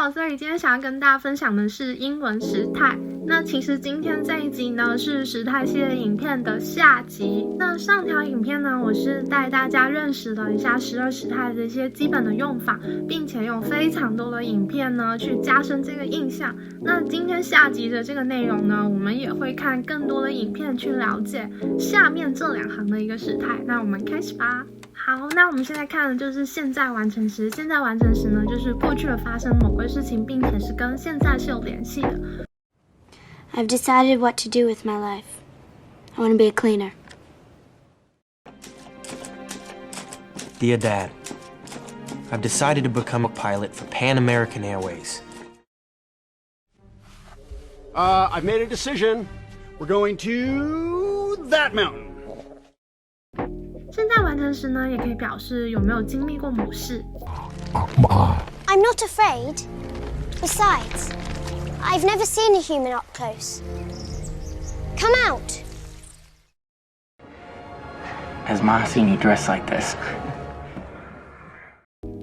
好，Zoe今天想要跟大家分享的是英文时态。那其实今天这一集呢是时态系列影片的下集。那上条影片呢，我是带大家认识了一下12时态的一些基本的用法，并且用非常多的影片呢去加深这个印象。那今天下集的这个内容呢，我们也会看更多的影片去了解下面这2行的一个时态。那我们开始吧。好，那我们现在看的就是现在完成时。现在完成时呢，就是过去了发生某个事情，并且是跟现在是有联系的。I've decided what to do with my life. I want to be a cleaner. Dear Dad, I've decided to become a pilot for Pan American Airways. I've made a decision. We're going to that mountain. 现在完成时呢，也可以表示有没有经历过某事。I'm not afraid. Besides, I've never seen a human up close. Come out. Has Ma seen you dress like this?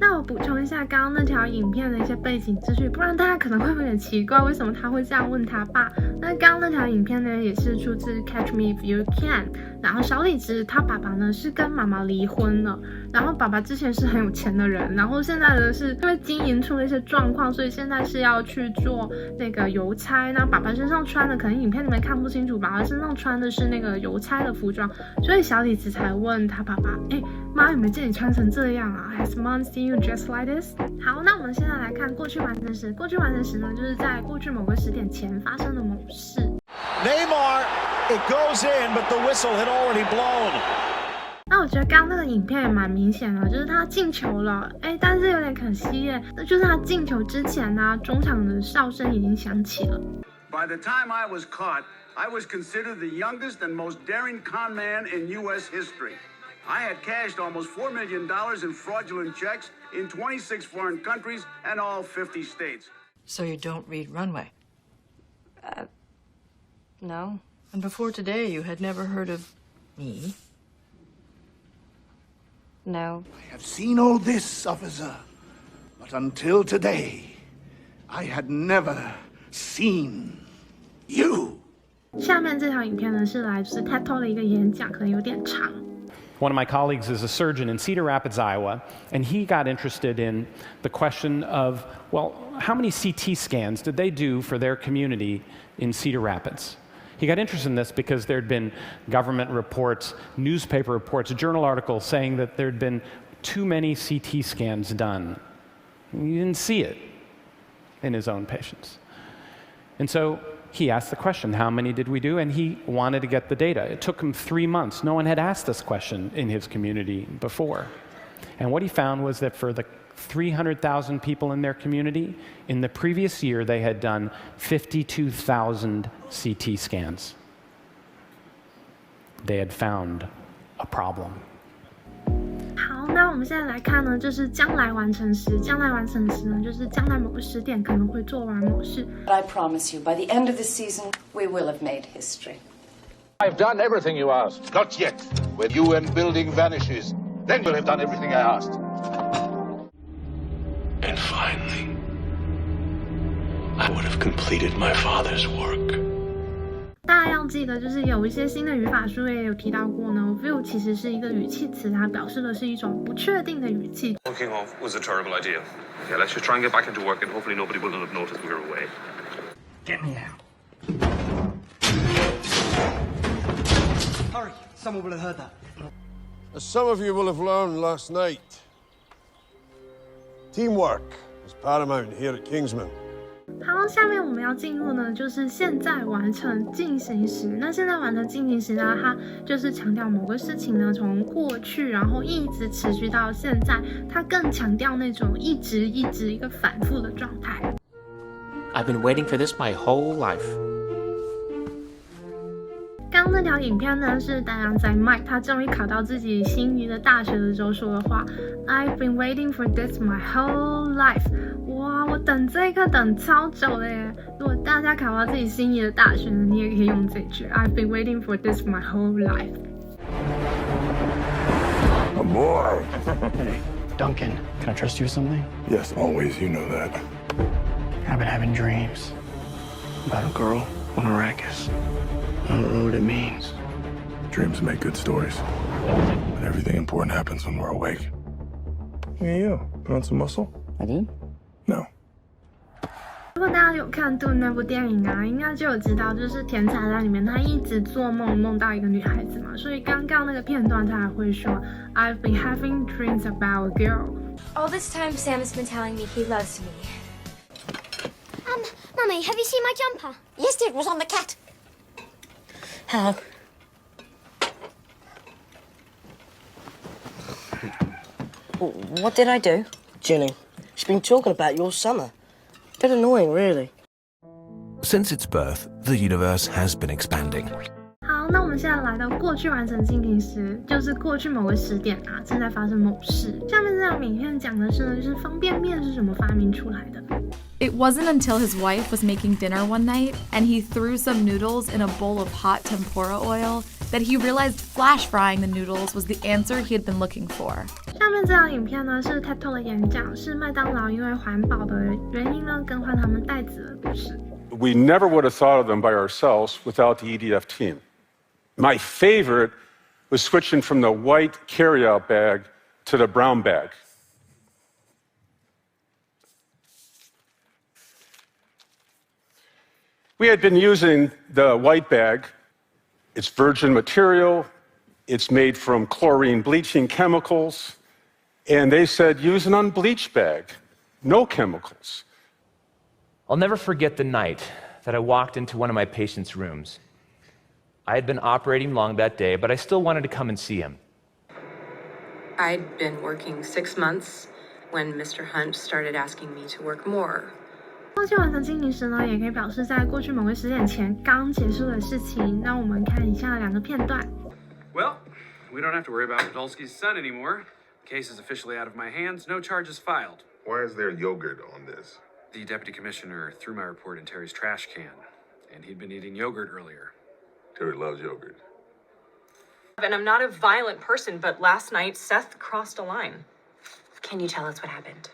那我补充一下刚刚那条影片的一些背景资讯，不然大家可能会有点奇怪，为什么他会这样问他爸？那刚刚那条影片呢，也是出自 Catch Me If You Can。然后小李子他爸爸呢是跟妈妈离婚了，然后爸爸之前是很有钱的人，然后现在呢是因为经营出了一些状况，所以现在是要去做那个邮差。那爸爸身上穿的可能影片里面看不清楚，爸爸身上穿的是那个邮差的服装，所以小李子才问他爸爸，妈有没有见你穿成这样啊 ？Has mom seen you dressed like this？ 好，那我们现在来看过去完成时。过去完成时呢，就是在过去某个时点前发生的某事。Neymar, it goes in, but the whistle had already blown. 那我觉得刚刚那个影片也蛮明显的，就是他进球了，但是有点可惜耶，那就是他进球之前呢，中场的哨声已经响起了。By the time I was caught, I was considered the youngest and most daring con man in U.S. history. I had cashed almost $4 million in fraudulent checks in 26 foreign countries and all 50 states. So you don't read runway? No. And before today, you had never heard of me? No. I have seen all this, officer, but until today, I had never seen you. 下面这条影片呢是来自 Ted Talk 的一个演讲，可能有点长。One of my colleagues is a surgeon in Cedar Rapids, Iowa, and he got interested in the question of, well, how many CT scans did they do for their community in Cedar Rapids? He got interested in this because there had been government reports, newspaper reports, journal articles saying that there had been too many CT scans done. He didn't see it in his own patients. And so he asked the question, how many did we do? And he wanted to get the data. It took him 3 months. No one had asked this question in his community before. And what he found was that for the 300,000 people in their community, in the previous year they had done 52,000 CT scans. They had found a problem. 好，那我们现在来看呢，就是将来完成时。将来完成时呢，就是将来某个时点可能会做完某事。 But I promise you, by the end of this season, we will have made history. I've done everything you asked. Not yet. When UN building vanishes, then we'll have done everything I asked. And finally, I would have completed my father's work. 大家要记得，就是有一些新的语法书也有提到过呢。will 其实是一个语气词，它表示的是一种不确定的语气。Walking off was a terrible idea. Yeah, let's just try and get back into work, and hopefully nobody will have noticed we were away. Get me out. Hurry, someone will have heard that. As some of you will have learned last night, teamwork is paramount here at Kingsman. 好，下面我们要进入呢，就是现在完成进行时。那现在完成进行时呢，它就是强调某个事情呢从过去，然后一直持续到现在，它更强调那种一直一个反复的状态。I've been waiting for this my whole life. 刚刚那条影片呢，是丹阳仔 Mike 他终于考到自己心仪的大学的时候说的话。I've been waiting for this my whole life. 哇，我等这一刻等超久的耶！如果大家考到自己心仪的大学呢，你也可以用这句 I've been waiting for this my whole life. A boy. Hey, Duncan, can I trust you with something? Yes, always. You know that. I've been having dreams about a girl on Arrakis. I don't know what it means. Dreams make good stories. But everything important happens when we're awake. Look at you. Put on some muscle? I did? No. 如果大家有看《Dune》那部电影啊，应该就有知道，就是甜茶在里面，他一直做梦梦到一个女孩子嘛，所以刚刚那个片段他还会说 I've been having dreams about a girl. All this time, Sam has been telling me he loves me. Mummy, have you seen my jumper? Yes, it was on the cat. How? What did I do? Ginny, she's been talking about your summer. Bit annoying, really. Since its birth, the universe has been expanding. 好，那我们现在来到过去完成进行时，就是过去某个时点啊，正在发生某事。下面这条影片讲的是呢，就是方便面是怎么发明出来的。It wasn't until his wife was making dinner one night and he threw some noodles in a bowl of hot tempura oil that he realized flash frying the noodles was the answer he had been looking for. 下面这条影片呢是 Ted Talk 的演讲，是麦当劳因为环保的原因呢更换他们袋子的故事。We never would have thought of them by ourselves without the EDF team. My favorite was switching from the white carryout bag to the brown bag. We had been using the white bag. It's virgin material. It's made from chlorine bleaching chemicals. And they said, use an unbleached bag, no chemicals. I'll never forget the night that I walked into one of my patients' rooms. I had been operating long that day, but I still wanted to come and see him. I'd been working 6 months when Mr. Hunt started asking me to work more. 过去完成进行时呢，也可以表示在过去某个时点前刚结束的事情。让我们看以下2个片段。Well, we don't have to worry about Podolsky's son anymore. The case is officially out of my hands. No charges filed. Why is there yogurt on this? The deputy commissioner threw my report in Terry's trash can, and he'd been eating yogurt earlier. Terry loves yogurt. And I'm not a violent person, but last night Seth crossed a line. Can you tell us what happened?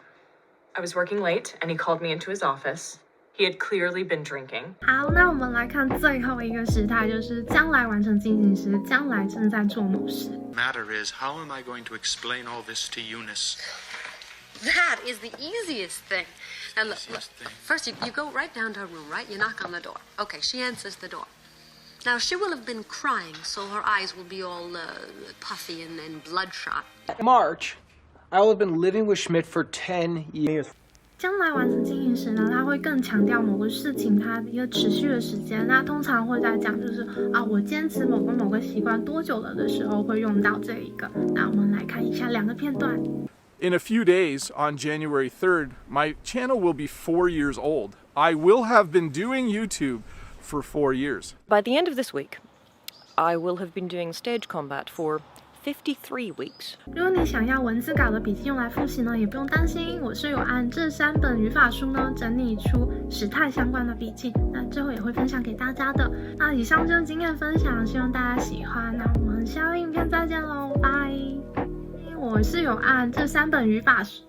I was working late, and he called me into his office. He had clearly been drinking. 好，那我们来看最后一个时态，就是将来完成进行时，将来正在做某事。Matter is, how am I going to explain all this to Eunice? That is the easiest thing. And look, first you go right down to her room, right? You knock on the door. Okay, she answers the door. Now, she will have been crying, so her eyes will be all puffy and bloodshot. March, I will have been living with Schmidt for 10 years. 将来完成进行时呢，它会更强调某个事情它一个持续的时间。那通常会在讲就是啊，我坚持某个习惯多久了的时候会用到这一个。那我们来看以下2个片段。In a few days, on January 3rd, my channel will be 4 years old. I will have been doing YouTube for 4 years. By the end of this week, I will have been doing stage combat for 53 weeks. 如果你想要文字稿的笔记用来复习呢，也不用担心，我是有按这3本语法书呢整理出时态相关的笔记，那最后也会分享给大家的。那以上就是经验分享，希望大家喜欢。那我们下个影片再见喽，拜！我是有按这3本语法书。